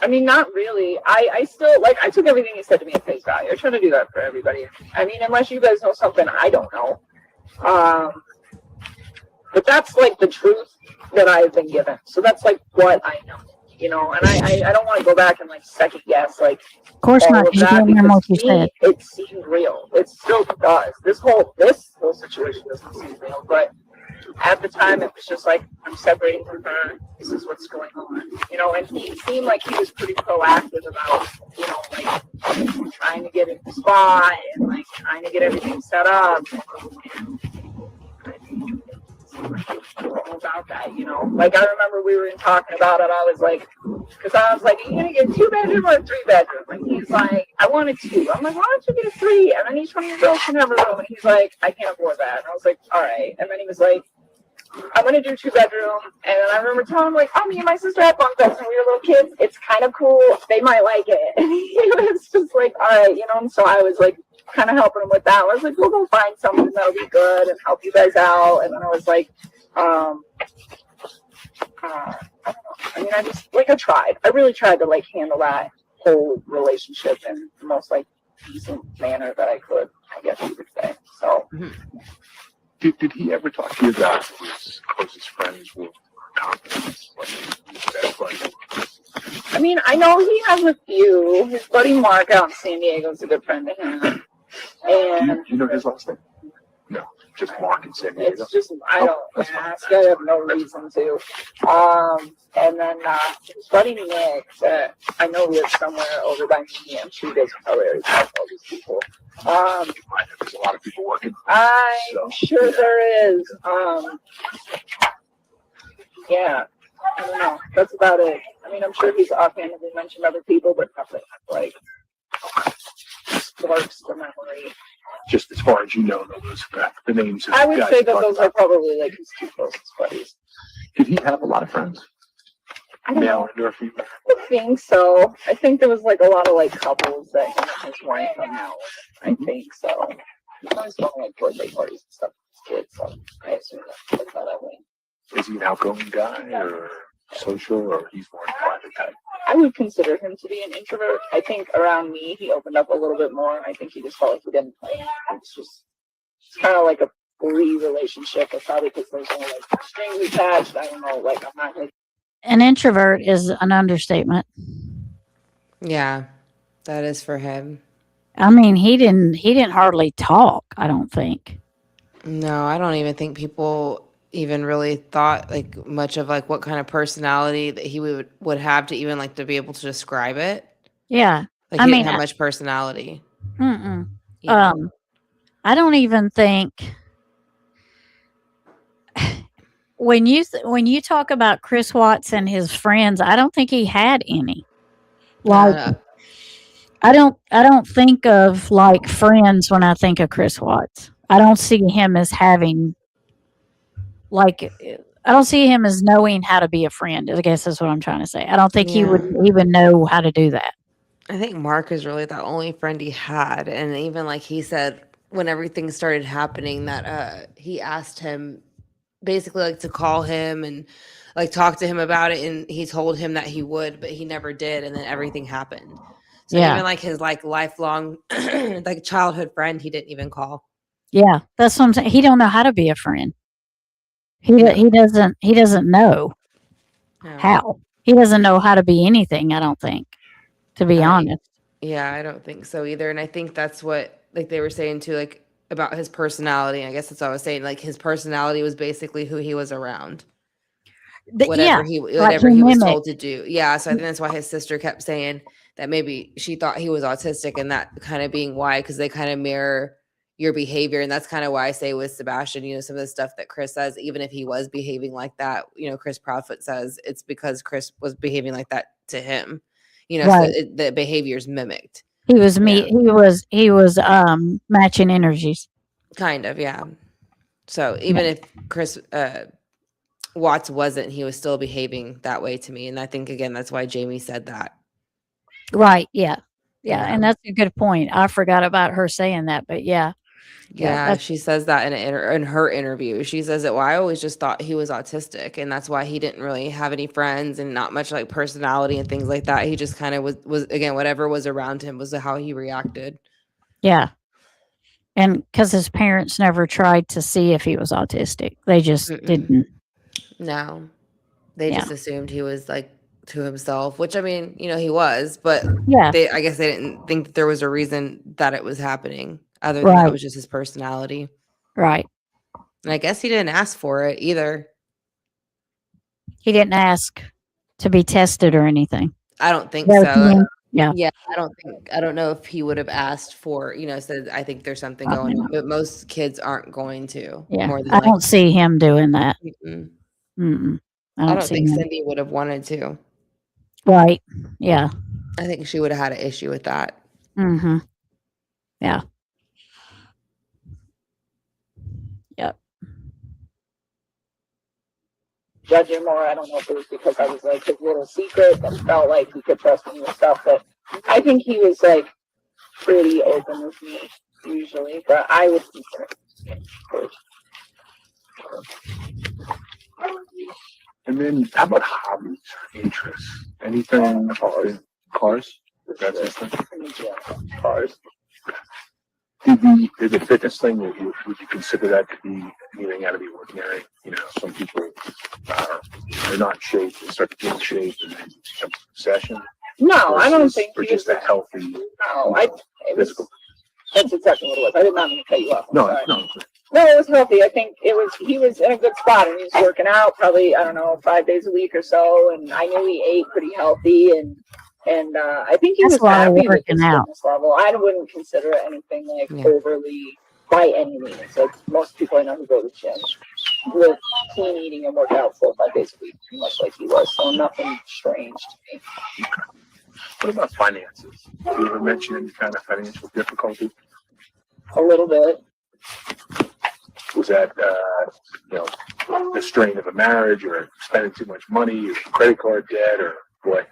not really. I still, like, I took everything he said to me at face value. I try to do that for everybody. I mean, unless you guys know something I don't know. But that's, like, the truth that I've been given. So that's, like, what I know, and I don't want to go back and, like, second guess, like, Of course all not. of You that, can't remember what you because to me, said. it seemed real. It still does. This whole situation doesn't seem real, but at the time it was just like, I'm separating from her. This is what's going on, and he seemed like he was pretty proactive about, like, trying to get in the spot and, like, trying to get everything set up. About that, like, I remember we were talking about it. I was like, are you gonna get 2-bedroom or 3-bedroom? And he's like, I want a 2. I'm like, why don't you get a 3? And then each one of your girls can have a room. And he's like, I can't afford that. And I was like, all right. And then he was like, I'm gonna do 2-bedroom. And then I remember telling him, like, oh, me and my sister had bunk beds when we were little kids. It's kind of cool. They might like it. And he was just like, all right, and so I was like, kind of helping him with that. I was like, we'll go find something that'll be good and help you guys out. And then I was like, I don't know. I mean, I tried. I really tried to, like, handle that whole relationship in the most, like, decent manner that I could, I guess you could say. So. Did he ever talk to you about his closest friends with confidence? Like his best buddy? I mean, I know he has a few. His buddy Mark out in San Diego is a good friend of him. And Do you know his last name? No, just Mark and San Diego. it's just, I don't ask. I have no reason to. And then his buddy Nick, I know lives somewhere over by me. I'm sure he doesn't know where he's at, all these people. There's a lot of people working. I'm sure there is. Yeah, I don't know. That's about it. I mean, I'm sure he's offhandedly mentioned other people, but nothing like sparks the memory. Just as far as you know, those the names. Of I would guys say you that talked those about. are probably like his 2 closest buddies. Did he have a lot of friends? I don't know. Male and or female? I think so. I think there was like a lot of like couples that him and his wife hung out with. I think so. He's always going like birthday parties and stuff with his kids, so I assume that's how that went. Is he an outgoing guy or social, or he's more a private type? I would consider him to be an introvert. I think around me he opened up a little bit more. I think he just felt like he didn't like it's kind of like a free relationship, but probably because there's no like strings attached. I don't know, like I'm not like An introvert is an understatement. Yeah, that is for him. I mean, he didn't hardly talk, I don't think. No, I don't even think people even really thought like much of like what kind of personality that he would have to even like to be able to describe it. Yeah. Like I he mean, didn't have much personality. Mm-mm. Yeah. I don't even think when you talk about Chris Watts and his friends, I don't think he had any. Like Uh, I don't think of like friends when I think of Chris Watts. I don't see him as having like I don't see him as knowing how to be a friend. I guess that's what I'm trying to say. I don't think he would even know how to do that. I think Mark is really the only friend he had. And even like he said, when everything started happening, that he asked him basically like to call him and like talk to him about it. And he told him that he would, but he never did. And then everything happened. So Yeah. even like his like lifelong like childhood friend, he didn't even call. Yeah, that's what I'm saying. He don't know how to be a friend. He doesn't know No. how. He doesn't know how to be anything, I don't think, to be Right. honest. Yeah, I don't think so either. And I think that's what like they were saying too, like about his personality. I guess that's what I was saying. Like his personality was basically who he was around. Whatever he was mimicked. told to do. Yeah. So I think that's why his sister kept saying that maybe she thought he was autistic, and that kind of being why, because they kind of mirror your behavior. And that's kind of why I say with Sebastian, some of the stuff that Chris says, even if he was behaving like that, Chris Proudfoot says it's because Chris was behaving like that to him. Right. So the behavior's mimicked. He was matching energies. Kind of, yeah. So even if Chris Watts wasn't, he was still behaving that way to me. And I think, again, that's why Jamie said that. Right. Yeah. Yeah. And Yeah. that's a good point. I forgot about her saying that, but yeah. Yeah, That's she says that in her interview. She says that, well, I always just thought he was autistic, and that's why he didn't really have any friends and not much like personality and things like that. He just kind of was again, whatever was around him was how he reacted. yeah. And because his parents never tried to see if he was autistic, they just Mm-mm. didn't. No, they Yeah. just assumed he was like to himself, which I mean, he was, but Yeah. I guess they didn't think that there was a reason that it was happening other than that Right. was just his personality. Right. And I guess he didn't ask for it either. He didn't ask to be tested or anything. I don't think That was so. him. Yeah. Yeah, I don't know if he would have asked for, said, I think there's something going on, but most kids aren't going to. Yeah. More than I don't see him doing that. Mm-mm. Mm-mm. I I don't don't see think him. Cindy would have wanted to. Right. Yeah. I think she would have had an issue with that. Mm-hmm. Yeah. Yep. Judging more, I don't know if it was because I was like his little secret and felt like he could trust me with stuff, but I think he was like pretty open with me usually, but I would consider it. And then how about hobbies, interests? Anything cars? That's his thing. Yeah, cars. Did the fitness thing, would you consider that to be anything out of the ordinary? Some people are not in shape, they start to get in shape and then become an obsession. No, I don't think or he just was. a healthy No, it was. physical. That's exactly what it was. I did not mean to cut you off. I'm No, sorry. no. No, it was healthy. I think he was in a good spot and he was working out probably, I don't know, 5 days a week or so. And I knew he ate pretty healthy and I think he That's was a lot of happy with his working out. fitness level. I wouldn't consider it anything like Yeah. overly by any means. Like most people I know who go to the gym live clean eating and work out 4 or 5 days a week, pretty much like he was. So nothing strange to me. What about finances? Did you ever mention any kind of financial difficulty? A little bit. Was that, the strain of a marriage or spending too much money or credit card debt or what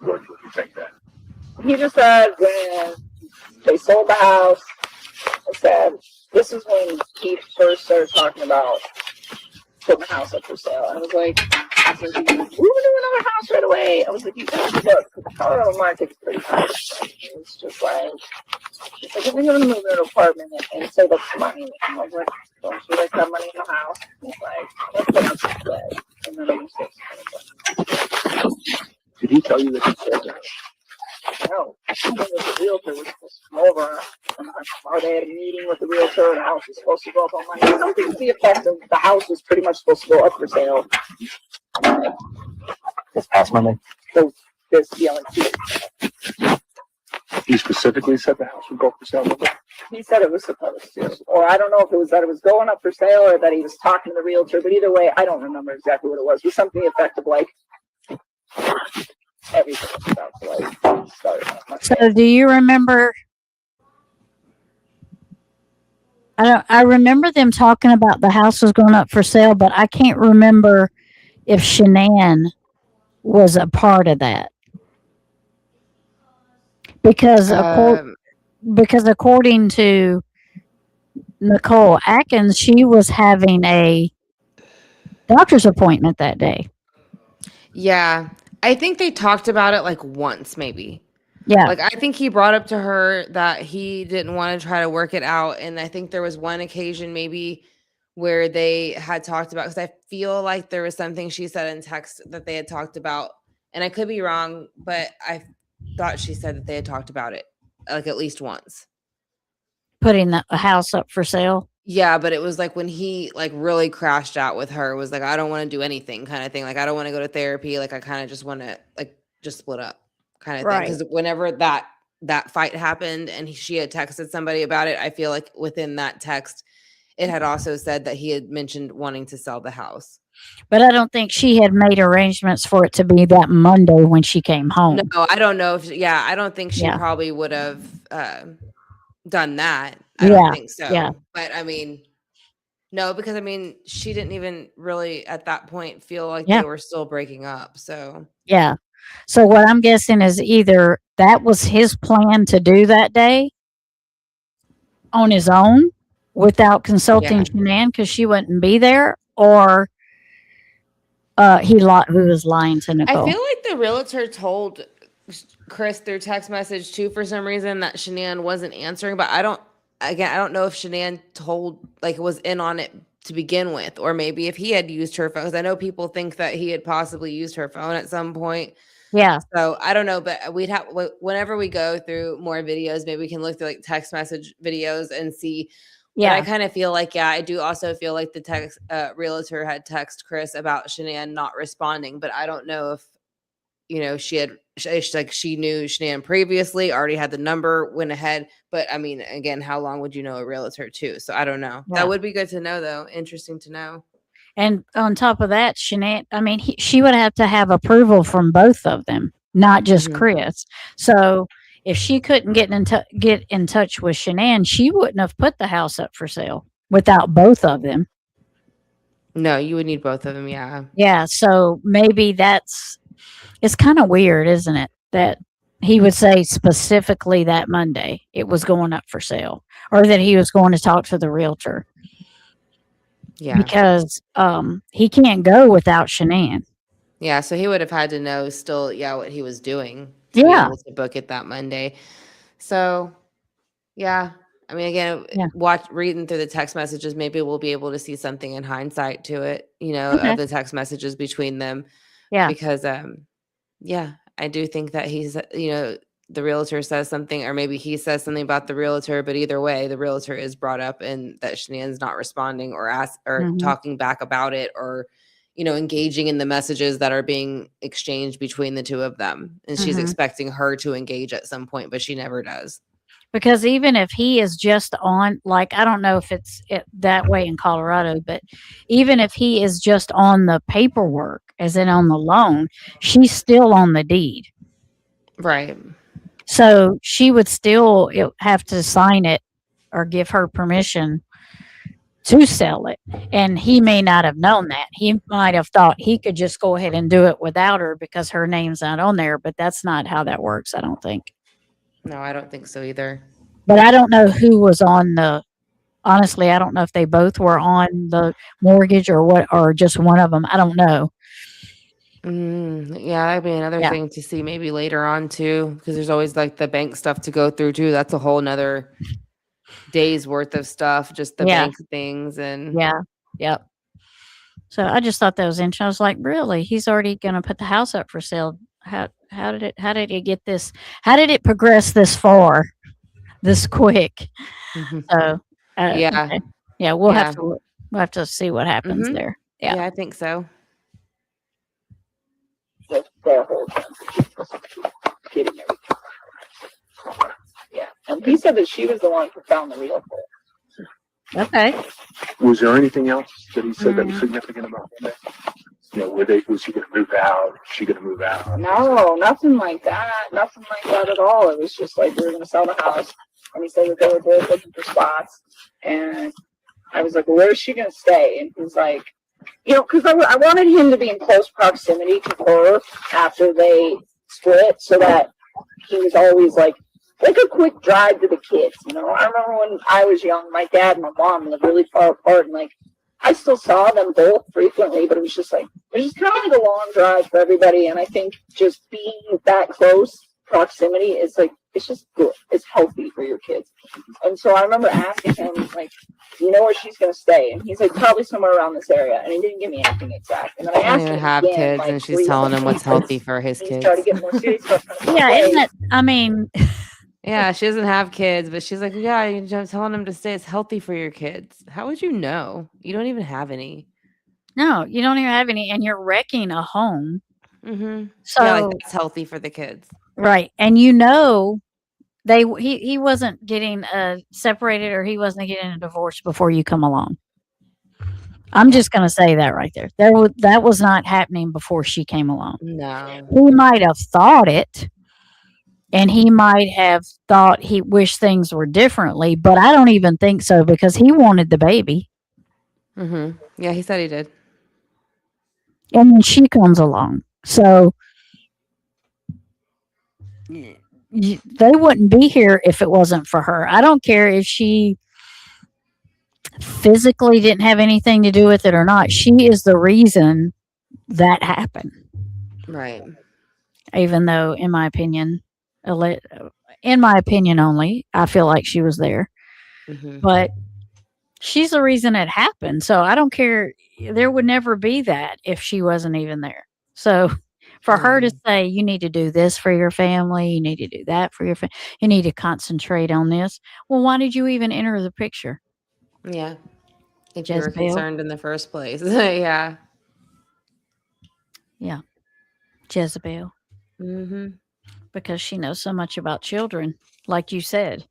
would you think that? He just said when they sold the house, I said, this is when he first started talking about putting the house up for sale. And I was like, we were doing another house right away. I was like, you guys look, the Colorado market's pretty high. It was just like, she's like, we're going to move in an apartment and save up some money. I'm like, don't you like have money in the house? He's like, let's put up some bed. And then I'm just Did he tell you that he sold that? no, I think the realtor was supposed to come over. Or they had a meeting with the realtor, and the house was supposed to go up on Monday. Something to the effect of the house was pretty much supposed to go up for sale. This past Monday? This DLNT. He specifically said the house would go for sale. He said it was supposed to, or I don't know if it was that it was going up for sale or that he was talking to the realtor. But either way, I don't remember exactly what it was. It was something effective like everything was about to like start. So do you remember? I remember them talking about the house was going up for sale, but I can't remember if Shanann was a part of that. Because according to Nicole Atkins, she was having a doctor's appointment that day. Yeah. I think they talked about it like once, maybe. Yeah. Like, I think he brought up to her that he didn't want to try to work it out. And I think there was one occasion maybe where they had talked about, because I feel like there was something she said in text that they had talked about. And I could be wrong, but I thought she said that they had talked about it like at least once. Putting the house up for sale. Yeah, but it was like when he like really crashed out with her, was like, I don't want to do anything kind of thing. Like, I don't want to go to therapy. Like, I kind of just want to like just split up kind of thing. Because whenever that fight happened and she had texted somebody about it, I feel like within that text, it had also said that he had mentioned wanting to sell the house. But I don't think she had made arrangements for it to be that Monday when she came home. No, I don't know if, I don't think she Yeah. probably would have done that. I don't Yeah, think so. yeah. But I mean, no, because I mean, she didn't even really at that point feel like Yeah. they were still breaking up. So Yeah. So what I'm guessing is either that was his plan to do that day on his own without consulting yeah. Shanann because she wouldn't be there, or who was lying to I Nicole. feel like the realtor told Chris through text message too for some reason that Shanann wasn't answering, but I don't know if Shanann told like was in on it to begin with, or maybe if he had used her phone. Because I know people think that he had possibly used her phone at some point. Yeah. So I don't know, but we'd have whenever we go through more videos, maybe we can look through like text message videos and see. But I Yeah. kind of feel like, yeah, I do also feel like the text realtor had text Chris about Shanann not responding, but I don't know if she knew Shanann previously, already had the number, went ahead. But I mean, again, how long would you know a realtor too? So I don't know. Yeah. That would be good to know, though. Interesting to know. And on top of that, Shanann, I mean, she would have to have approval from both of them, not just Mhm. Chris. So if she couldn't get in touch with Shanann, she wouldn't have put the house up for sale without both of them. No, you would need both of them. Yeah. Yeah. So maybe it's kind of weird, isn't it? That he would say specifically that Monday it was going up for sale, or that he was going to talk to the realtor. Yeah. Because he can't go without Shanann. Yeah. So he would have had to know still, yeah, what he was doing to be Yeah. able to book it that Monday. So, yeah. I mean, again, Yeah. reading through the text messages, maybe we'll be able to see something in hindsight to it, Okay. of the text messages between them. Yeah. Because, yeah, I do think that the realtor says something, or maybe he says something about the realtor, but either way, the realtor is brought up and that Shanann's not responding or Mhm. talking back about it, or, engaging in the messages that are being exchanged between the two of them. And she's Mhm. expecting her to engage at some point, but she never does. Because even if he is just on, like, I don't know if it's that way in Colorado, but even if he is just on the paperwork, as in on the loan, she's still on the deed. Right. So she would still have to sign it or give her permission to sell it. And he may not have known that. He might have thought he could just go ahead and do it without her because her name's not on there, but that's not how that works, I don't think. No, I don't think so either. But I don't know who was on honestly, I don't know if they both were on the mortgage or just one of them. I don't know. Yeah, that'd be another Yeah. thing to see maybe later on too, because there's always like the bank stuff to go through too. That's a whole nother day's worth of stuff, just the Yeah. bank things. And Yeah. Yep. So I just thought that was interesting. I was like, really? He's already going to put the house up for sale. How did it get this? How did it progress this far, this quick? So yeah, okay. Yeah, we'll Yeah. have to see what happens Mhm. there. Yeah. yeah, I think so. Just their whole time. Getting everything. Yeah. And he said that she was the one who found the real hole. Okay. Was there anything else that he said that was significant about that? Was he going to move out? Was she going to move out? No, nothing like that. Nothing like that at all. It was just like we were going to sell the house. And he said that they were both looking for spots. And I was like, well, where is she going to stay? And he's like, because I wanted him to be in close proximity to her after they split so that he was always like a quick drive to the kids. I remember when I was young, my dad and my mom lived really far apart, and I still saw them both frequently, but it was just kind of like a long drive for everybody. And I think just being that close proximity is it's just good. It's healthy for your kids. And so I remember asking him, where she's going to stay? And he's like, probably somewhere around this area. And he didn't give me anything exact. And then I I asked don't even him have again, kids, and she's telling him what's healthy for his he kids. started getting more serious about Yeah, isn't it? I mean, Yeah, she doesn't have kids, but she's like, yeah, I'm telling him to stay. It's healthy for your kids. How would you know? You don't even have any. no, you don't even have any, and you're wrecking a home. Mm-hmm. So Yeah, like that's healthy for the kids. right, and he wasn't getting separated, or he wasn't getting a divorce before you come along. I'm just going to say that right there. That was not happening before she came along. No. He might have thought it, and he might have thought he wished things were differently, but I don't even think so because he wanted the baby. Yeah, he said he did. And then she comes along. So they wouldn't be here if it wasn't for her. I don't care if she physically didn't have anything to do with it or not. She is the reason that happened. Right. Even though, in my opinion, only, I feel like she was there. But she's the reason it happened. So I don't care. There would never be that if she wasn't even there. So for her to say, you need to do this for your family, you need to do that for your family, you need to concentrate on this. Well, why did you even enter the picture? Yeah. If you were Jezebel. concerned in the first place. Yeah. Yeah. Jezebel. Because she knows so much about children, like you said.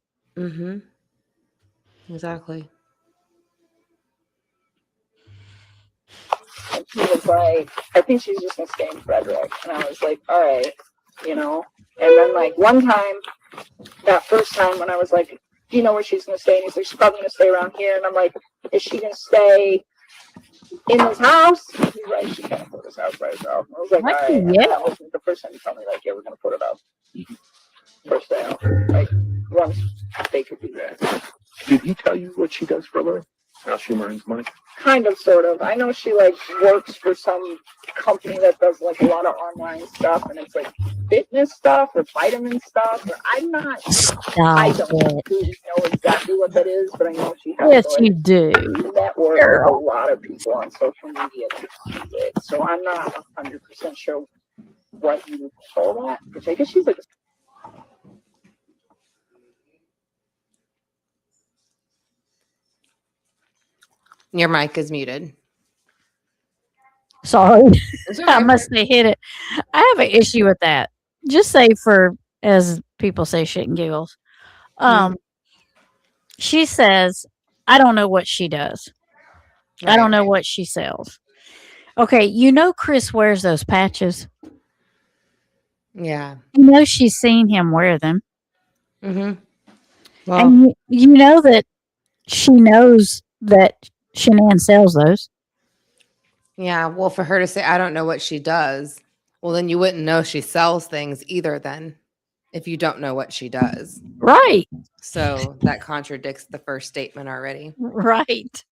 Exactly. And he was like, I think she's just gonna stay in Frederick. And I was like, all right, you know. And then like one time, that first time when I was like, do you know where she's gonna stay? And he's like, she's probably gonna stay around here. And I'm like, is she gonna stay in this house? He's right, she can't afford this house by herself. I was like, all right. And Yeah. that was the first time he told me like, yeah, we're gonna put it up for sale. Like once they could do that. Did he tell you what she does for a living? How she earns money? Kind of, sort of. I know she like works for some company that does like a lot of online stuff, and it's like fitness stuff or vitamin stuff. Or I'm not. I don't really know exactly what that is, but I know she has Yes, to, you do. network with a lot of people on social media that do it. So I'm not 100% sure what you would call that. Which I guess she's like. Your mic is muted. Sorry. I must have hit it. I have an issue with that. Just say for, as people say, shit and giggles. She says, I don't know what she does. I don't know what she sells. Okay, you know Chris wears those patches. Yeah. You know she's seen him wear them. Well, And you know that she knows that Shanann sells those. yeah. Well, for her to say, I don't know what she does, well, then you wouldn't know she sells things either, then, if you don't know what she does. Right. So that contradicts the first statement already. Right.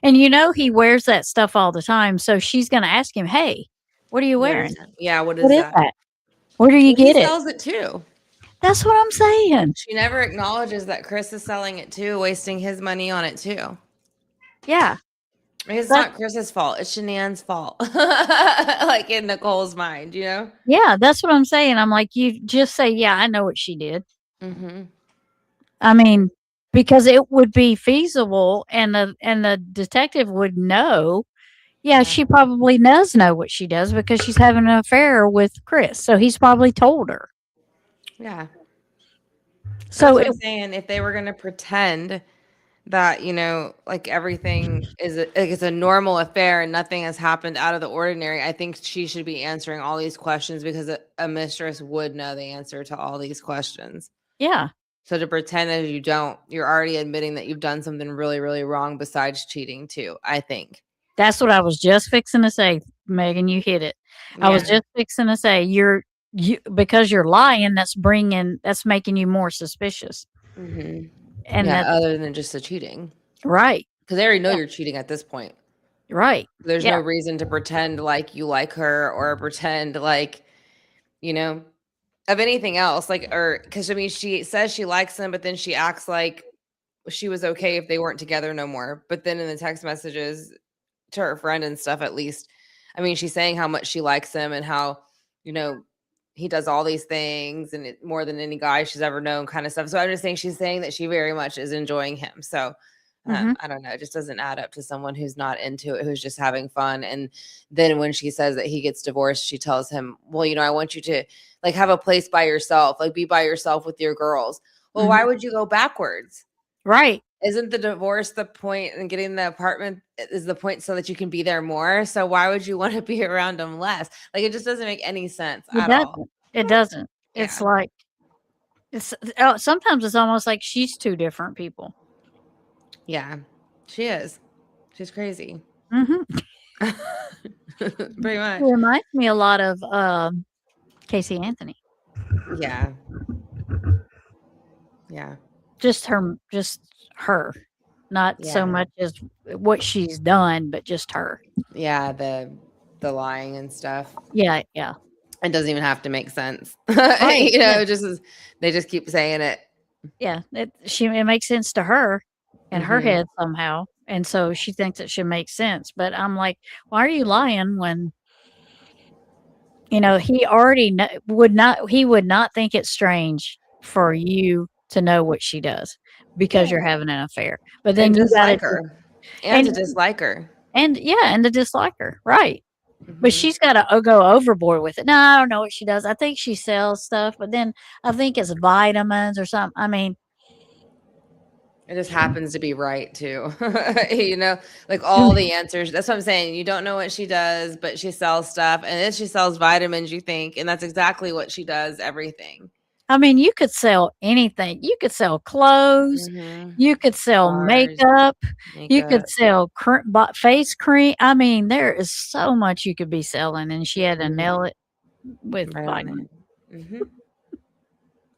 And you know he wears that stuff all the time. So she's going to ask him, hey, what are you wearing? Yeah. What is What is that? that? Where do you Well, get he it? sells it too. That's what I'm saying. She never acknowledges that Chris is selling it too, wasting his money on it too. Yeah. It's not Chris's fault. It's Shanann's fault. Like in Nicole's mind, you know? Yeah, that's what I'm saying. I'm like, you just say, yeah, I know what she did. I mean, because it would be feasible and the detective would know. Yeah, she probably does know what she does because she's having an affair with Chris. So he's probably told her. Yeah. So That's what I'm saying, if they were going to pretend that, you know, like everything is it's a normal affair and nothing has happened out of the ordinary, I think she should be answering all these questions because a mistress would know the answer to all these questions. Yeah. So to pretend that you don't, you're already admitting that you've done something really, really wrong besides cheating too, I think. That's what I was just fixing to say, Megan. You hit it. I was just fixing to say because you're lying, that's making you more suspicious. And other than just the cheating. Right. Because they already know you're cheating at this point. Right. There's no reason to pretend like you like her or pretend like, you know, of anything else. Like, or because I mean, she says she likes him, but then she acts like she was okay if they weren't together no more. But then in the text messages to her friend and stuff, at least, I mean, she's saying how much she likes him and how, you know, he does all these things and more than any guy she's ever known, kind of stuff. So I'm just saying she's saying that she very much is enjoying him. So I don't know. It just doesn't add up to someone who's not into it, who's just having fun. And then when she says that he gets divorced, she tells him, well, you know, I want you to like have a place by yourself, like be by yourself with your girls. Well, why would you go backwards? Right. Isn't the divorce the point, and getting the apartment is the point so that you can be there more? So why would you want to be around them less? Like, it just doesn't make any sense at all. It doesn't. It's like, Sometimes it's almost like she's two different people. Yeah, she is. She's crazy. Mm-hmm. Pretty much. It reminds me a lot of Casey Anthony. Yeah. Yeah. Just her, not so Yeah. much as what she's done, but just her. Yeah, the lying and stuff. Yeah. It doesn't even have to make sense. Right, You know, yeah. they just keep saying it. Yeah, it makes sense to her in her Mhm. head somehow, and so she thinks it should make sense. But I'm like, why are you lying when he already he would not think it's strange for you to know what she does because you're having an affair. But then And you got dislike her. And to dislike her. and to dislike her, right? But Mhm. she's got to go overboard with it. No, I don't know what she does. I think she sells stuff, but then I think it's vitamins or something. I mean, It just happens to be right too. You know, like all the answers. That's what I'm saying. You don't know what she does, but she sells stuff. And then she sells vitamins, you think. And that's exactly what she does, everything. I mean, you could sell anything. You could sell clothes. Mhm. You could sell Bars, makeup. You could makeup. sell face cream. I mean, there is so much you could be selling, and she had to Mhm. nail it with Right on vitamins. it. Mhm.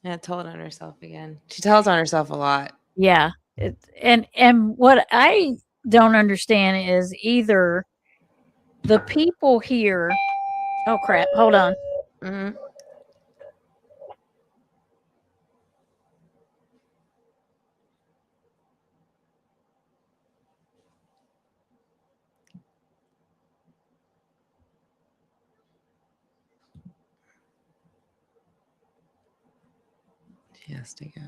Yeah, told on herself again. She tells on herself a lot. Yeah, and what I don't understand is either the people here. Oh crap! Hold on. Mhm. She has to go.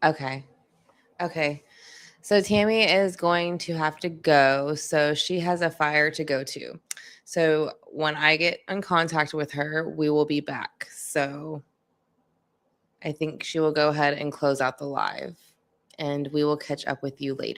Okay. Okay. So Tammy is going to have to go. So she has a fire to go to. So when I get in contact with her, we will be back. So I think she will go ahead and close out the live and we will catch up with you later.